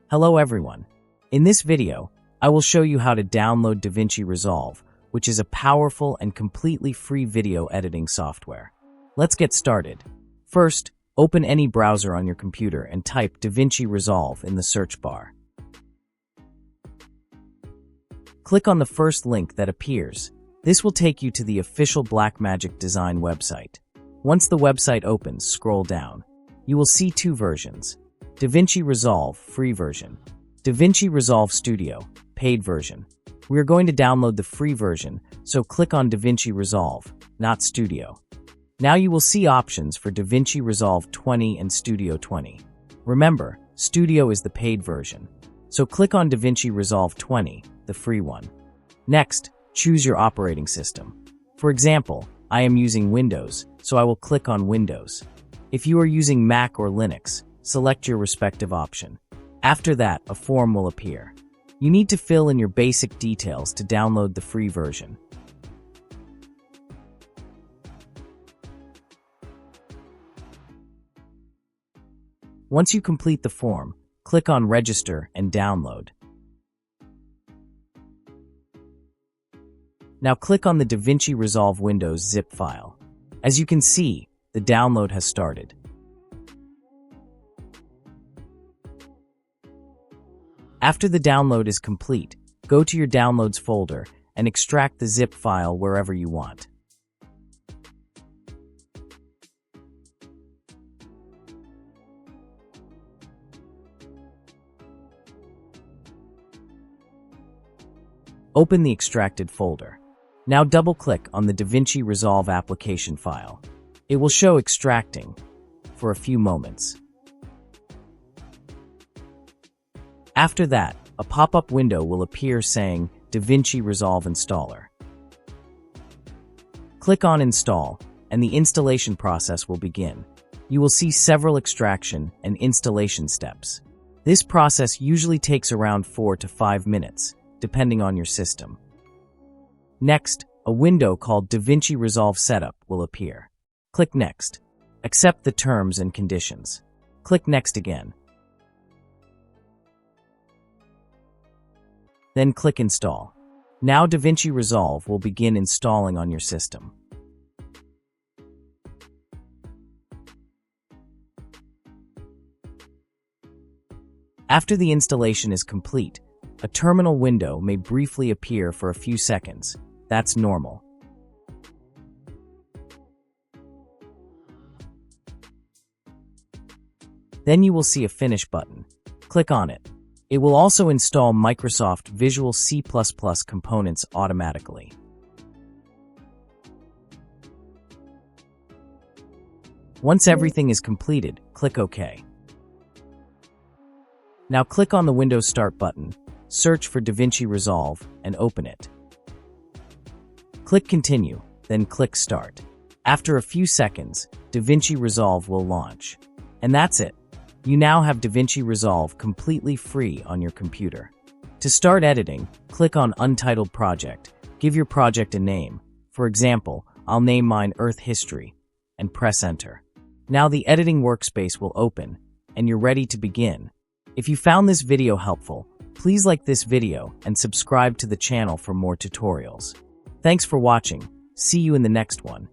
Hello everyone. In this video, I will show you how to download Davinci Resolve, which is a powerful and completely free video editing software. Let's get started. First, open any browser on your computer and type Davinci Resolve in the search bar. Click on the first link that appears. This will take you to the official Blackmagic Design website. Once the website opens, scroll down. You will see two versions: Davinci Resolve free version, Davinci Resolve Studio paid version. We are going to download the free version, so click on Davinci Resolve, not Studio. Now you will see options for Davinci Resolve 20 and Studio 20. Remember, Studio is the paid version, so click on Davinci Resolve 20, the free one. Next, choose your operating system. For example, I am using Windows, so I will click on Windows. If you are using Mac or Linux, select your respective option. After that, a form will appear. You need to fill in your basic details to download the free version. Once you complete the form, click on Register and Download. Now click on the Davinci Resolve Windows zip file. As you can see, the download has started. After the download is complete, go to your Downloads folder and extract the zip file wherever you want. Open the extracted folder. Now double-click on the Davinci Resolve application file. It will show extracting for a few moments. After that, a pop-up window will appear saying Davinci Resolve Installer. Click on Install, and the installation process will begin. You will see several extraction and installation steps. This process usually takes around 4 to 5 minutes, depending on your system. Next, a window called Davinci Resolve Setup will appear. Click Next. Accept the terms and conditions. Click Next again. Then click Install. Now Davinci Resolve will begin installing on your system. After the installation is complete, a terminal window may briefly appear for a few seconds. That's normal. Then you will see a Finish button. Click on it. It will also install Microsoft Visual C++ components automatically. Once everything is completed, click OK. Now click on the Windows Start button, search for Davinci Resolve, and open it. Click Continue, then click Start. After a few seconds, Davinci Resolve will launch. And that's it. You now have Davinci Resolve completely free on your computer. To start editing, click on Untitled Project. Give your project a name. For example, I'll name mine Earth History, and press Enter. Now the editing workspace will open, and you're ready to begin. If you found this video helpful, please like this video and subscribe to the channel for more tutorials. Thanks for watching. See you in the next one.